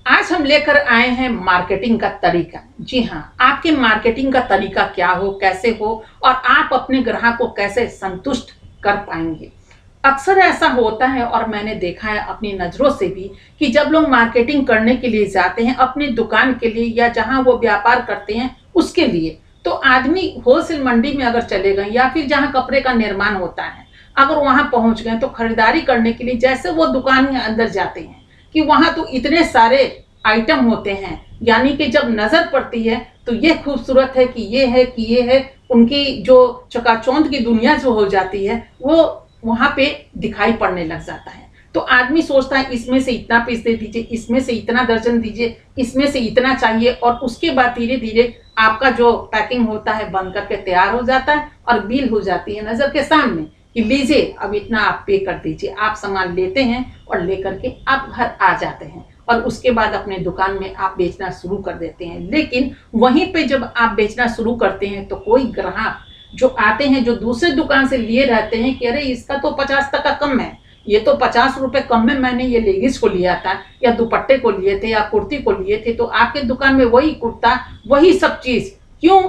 आज हम लेकर आए हैं मार्केटिंग का तरीका। जी हाँ, आपके मार्केटिंग का तरीका क्या हो, कैसे हो और आप अपने ग्राहक को कैसे संतुष्ट कर पाएंगे। अक्सर ऐसा होता है और मैंने देखा है अपनी नज़रों से भी कि जब लोग मार्केटिंग करने के लिए जाते हैं अपनी दुकान के लिए या जहां वो व्यापार करते हैं उसके लिए, तो आदमी होलसेल मंडी में अगर चले गए या फिर जहां कपड़े का निर्माण होता है, अगर वहां पहुंच गए तो खरीदारी करने के लिए जैसे वो दुकान के अंदर जाते हैं कि वहां तो इतने सारे आइटम होते हैं, यानी कि जब नजर पड़ती है तो ये खूबसूरत है कि ये है कि ये है, उनकी जो चकाचौंध की दुनिया जो हो जाती है वो वहां पे दिखाई पड़ने लग जाता है। तो आदमी सोचता है इसमें से इतना पीस दे दीजिए, इसमें से इतना दर्जन दीजिए, इसमें से इतना चाहिए, और उसके बाद धीरे धीरे आपका जो पैकिंग होता है बन करके तैयार हो जाता है और बिल हो जाती है नजर के सामने कि लीजिए अब इतना आप पे कर दीजिए। आप सामान लेते हैं और लेकर के आप घर आ जाते हैं और उसके बाद अपने दुकान में आप बेचना शुरू कर देते हैं। लेकिन वहीं पे जब आप बेचना शुरू करते हैं तो कोई ग्राहक जो आते हैं, जो दूसरे दुकान से लिए रहते हैं कि अरे इसका तो 50 टका कम है, ये तो 50 रुपए कम में मैंने ये लेगिस को लिया था या दुपट्टे को लिए थे या कुर्ती को लिए थे, तो आपके दुकान में वही कुर्ता वही सब चीज क्यों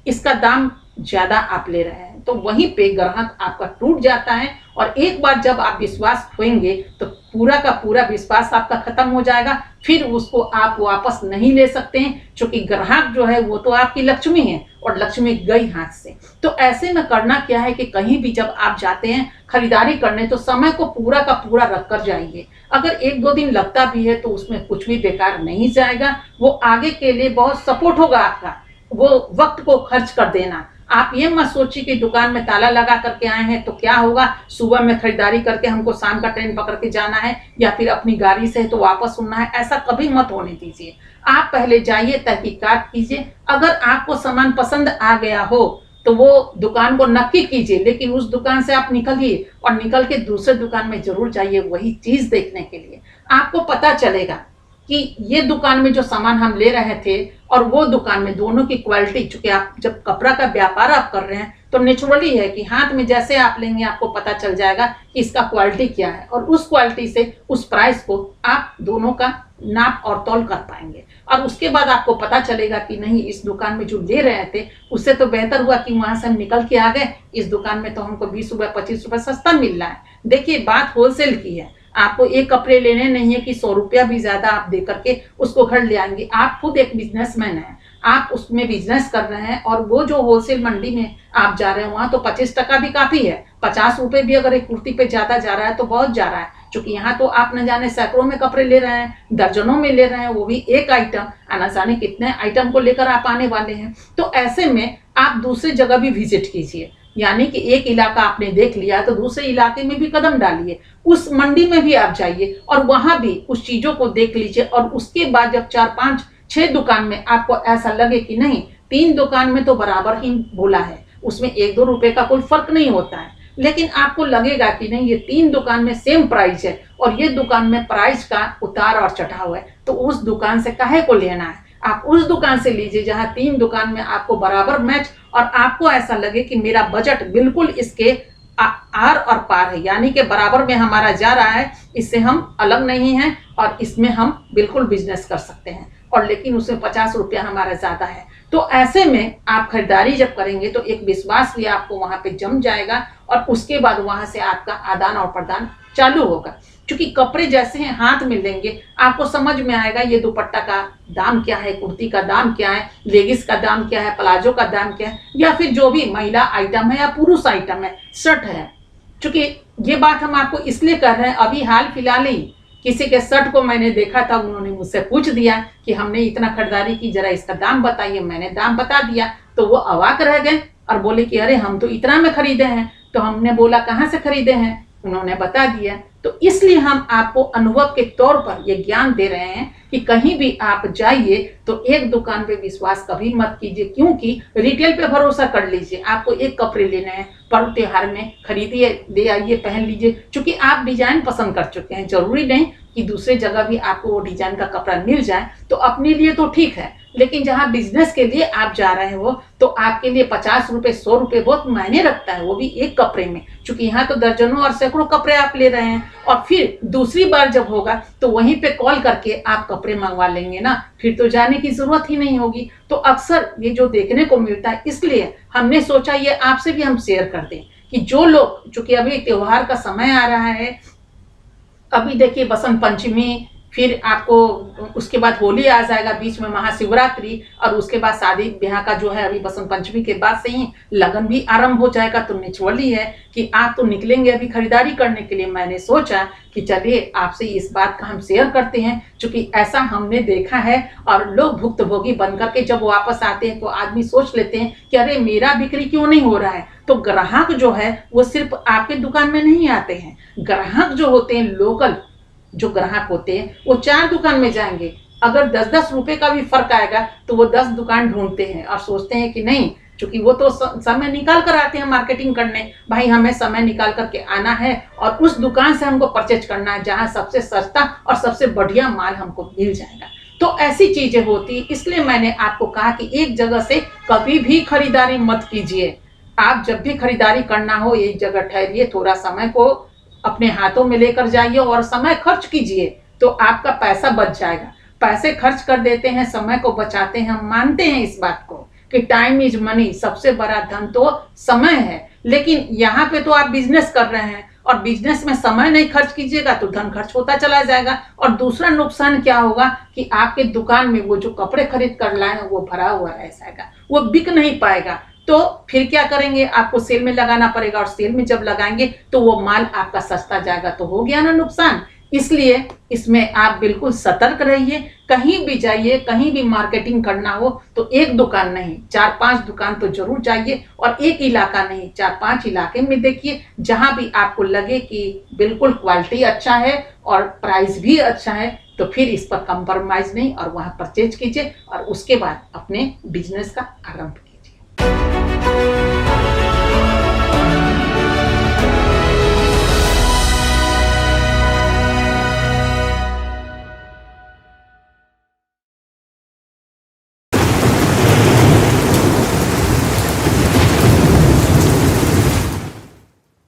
इसका दाम ज्यादा आप ले रहे हैं। तो वहीं पे ग्राहक आपका टूट जाता है और एक बार जब आप विश्वास खोएंगे तो पूरा का पूरा विश्वास आपका खत्म हो जाएगा, फिर उसको आप वापस नहीं ले सकते हैं, क्योंकि ग्राहक जो है वो तो आपकी लक्ष्मी है और लक्ष्मी गई हाथ से। तो ऐसे में करना क्या है कि कहीं भी जब आप जाते हैं खरीदारी करने तो समय को पूरा का पूरा रख कर जाइए। अगर एक दो दिन लगता भी है तो उसमें कुछ भी बेकार नहीं जाएगा, वो आगे के लिए बहुत सपोर्ट होगा आपका। वो वक्त को खर्च कर देना। आप ये मत सोचिए कि दुकान में ताला लगा करके आए हैं तो क्या होगा, सुबह में खरीदारी करके हमको शाम का ट्रेन पकड़ के जाना है या फिर अपनी गाड़ी से है तो वापस सुनना है, ऐसा कभी मत होने दीजिए। आप पहले जाइए, तहकीकात कीजिए, अगर आपको सामान पसंद आ गया हो तो वो दुकान को नक्की कीजिए, लेकिन उस दुकान से आप निकलिए और निकल के दूसरे दुकान में जरूर जाइए वही चीज देखने के लिए। आपको पता चलेगा कि ये दुकान में जो सामान हम ले रहे थे और वो दुकान में दोनों की क्वालिटी, चूंकि आप जब कपड़ा का व्यापार आप कर रहे हैं तो नेचुरली है कि हाथ में जैसे आप लेंगे आपको पता चल जाएगा कि इसका क्वालिटी क्या है, और उस क्वालिटी से उस प्राइस को आप दोनों का नाप और तौल कर पाएंगे। और उसके बाद आपको पता चलेगा कि नहीं, इस दुकान में जो ले रहे थे उससे तो बेहतर हुआ कि वहां से हम निकल के आ गए, इस दुकान में तो हमको 20 रुपए 25 रुपए सस्ता मिल रहा है। देखिए, बात होलसेल की है, आपको एक कपड़े लेने नहीं है कि 100 रुपया भी ज्यादा आप दे करके उसको घर ले आएंगे। आप खुद एक बिजनेसमैन हैं, आप उसमें बिजनेस कर रहे हैं और वो जो होलसेल मंडी में आप जा रहे हैं वहां तो 25 टका भी काफी है। 50 रुपए भी अगर एक कुर्ती पे ज्यादा जा रहा है तो बहुत जा रहा है, क्योंकि यहाँ तो आप न जाने सैकड़ों में कपड़े ले रहे हैं, दर्जनों में ले रहे हैं, वो भी एक आइटम, न जाने कितने आइटम को लेकर आप आने वाले हैं। तो ऐसे में आप दूसरी जगह भी विजिट कीजिए, यानी कि एक इलाका आपने देख लिया तो दूसरे इलाके में भी कदम डालिए, उस मंडी में भी आप जाइए और वहां भी उस चीजों को देख लीजिए। और उसके बाद जब 4 5 6 दुकान में आपको ऐसा लगे कि नहीं, 3 दुकान में तो बराबर ही बोला है, उसमें 1-2 रुपए का कोई फर्क नहीं होता है, लेकिन आपको लगेगा कि नहीं ये 3 दुकान में सेम प्राइस है और ये दुकान में प्राइस का उतार और चढ़ाव है, तो उस दुकान से काहे को लेना है। आप उस दुकान से लीजिए जहां 3 दुकान में आपको बराबर मैच और आपको ऐसा लगे कि मेरा बजट बिल्कुल इसके आर और पार है, यानी कि बराबर में हमारा जा रहा है, इससे हम अलग नहीं हैं और इसमें हम बिल्कुल बिजनेस कर सकते हैं, और लेकिन उसमें 50 रुपया हमारा ज्यादा है। तो ऐसे में आप खरीदारी जब करेंगे तो एक विश्वास भी आपको वहां पे जम जाएगा और उसके बाद वहां से आपका आदान और प्रदान चालू होगा। क्योंकि कपड़े जैसे हैं हाथ में लेंगे आपको समझ में आएगा ये दुपट्टा का दाम क्या है, कुर्ती का दाम क्या है, लेगिस का दाम क्या है, प्लाजो का दाम क्या है, या फिर जो भी महिला आइटम है या पुरुष आइटम है, शर्ट है। क्योंकि ये बात हम आपको इसलिए कर रहे हैं, अभी हाल फिलहाल ही किसी के शर्ट को मैंने देखा था, उन्होंने मुझसे पूछ दिया कि हमने इतना खरीदारी की, जरा इसका दाम बताइए। मैंने दाम बता दिया तो वो अवाक रह गए और बोले कि अरे हम तो इतना में खरीदे हैं। तो हमने बोला कहाँ से खरीदे हैं, उन्होंने बता दिया। तो इसलिए हम आपको अनुभव के तौर पर ये ज्ञान दे रहे हैं कि कहीं भी आप जाइए तो एक दुकान पे विश्वास कभी मत कीजिए, क्योंकि रिटेल पे भरोसा कर लीजिए। आपको एक कपड़े लेने हैं, पर्व त्योहार में खरीदिए, ले आइए, पहन लीजिए, क्योंकि आप डिजाइन पसंद कर चुके हैं। जरूरी नहीं कि दूसरे जगह भी आपको वो डिजाइन का कपड़ा मिल जाए, तो अपने लिए तो ठीक है, लेकिन जहां बिजनेस के लिए आप जा रहे हो तो आपके लिए 50 रुपए 100 रुपए बहुत मायने रखता है, वो भी एक कपड़े में, क्योंकि यहाँ तो दर्जनों और सैकड़ों कपड़े आप ले रहे हैं। और फिर दूसरी बार जब होगा तो वहीं पे कॉल करके आप कपड़े मंगवा लेंगे ना, फिर तो जाने की जरूरत ही नहीं होगी। तो अक्सर ये जो देखने को मिलता है, इसलिए हमने सोचा ये आपसे भी हम शेयर कर दें कि जो लोग, चूंकि अभी त्योहार का समय आ रहा है, अभी देखिए बसंत पंचमी, फिर आपको उसके बाद होली आ जाएगा, बीच में महाशिवरात्रि, और उसके बाद शादी ब्याह का जो है, अभी बसंत पंचमी के बाद से ही लगन भी आरंभ हो जाएगा। तो निचवली है कि आप तो निकलेंगे अभी खरीदारी करने के लिए। मैंने सोचा कि चलिए आपसे इस बात का हम शेयर करते हैं, क्योंकि ऐसा हमने देखा है। और लोग भुक्तभोगी बनकर के जब वापस आते हैं तो आदमी सोच लेते हैं कि अरे मेरा बिक्री क्यों नहीं हो रहा है। तो ग्राहक जो है वो सिर्फ आपके दुकान में नहीं आते हैं, ग्राहक जो होते हैं, लोकल जो ग्राहक होते हैं, वो 4 दुकान में जाएंगे। अगर 10-10 रुपए का भी फर्क आएगा तो वो 10 दुकान ढूंढते हैं और सोचते हैं कि नहीं, क्योंकि वो तो समय निकाल कर आते हैं मार्केटिंग करने, भाई हमें समय निकाल करके आना है और उस दुकान से हमको परचेज करना है जहां सबसे सस्ता और सबसे बढ़िया माल हमको मिल जाएगा। तो ऐसी चीजें होती, इसलिए मैंने आपको कहा कि एक जगह से कभी भी खरीदारी मत कीजिए। आप जब भी खरीदारी करना हो, एक जगह ठहरिए, थोड़ा समय को अपने हाथों में लेकर जाइए और समय खर्च कीजिए, तो आपका पैसा बच जाएगा। पैसे खर्च कर देते हैं, समय को बचाते हैं, हम मानते हैं इस बात को कि टाइम इज मनी, सबसे बड़ा धन तो समय है। लेकिन यहाँ पे तो आप बिजनेस कर रहे हैं और बिजनेस में समय नहीं खर्च कीजिएगा तो धन खर्च होता चला जाएगा। और दूसरा नुकसान क्या होगा कि आपके दुकान में वो जो कपड़े खरीद कर लाए हैं वो भरा हुआ रह जाएगा, वो बिक नहीं पाएगा। तो फिर क्या करेंगे, आपको सेल में लगाना पड़ेगा, और सेल में जब लगाएंगे तो वो माल आपका सस्ता जाएगा, तो हो गया ना नुकसान। इसलिए इसमें आप बिल्कुल सतर्क रहिए। कहीं भी जाइए, कहीं भी मार्केटिंग करना हो तो एक दुकान नहीं, 4-5 दुकान तो जरूर जाइए, और एक इलाका नहीं, 4-5 इलाके में देखिए, जहां भी आपको लगे कि बिल्कुल क्वालिटी अच्छा है और प्राइस भी अच्छा है, तो फिर इस पर कंप्रोमाइज नहीं और वहां परचेज कीजिए और उसके बाद अपने बिजनेस का आरंभ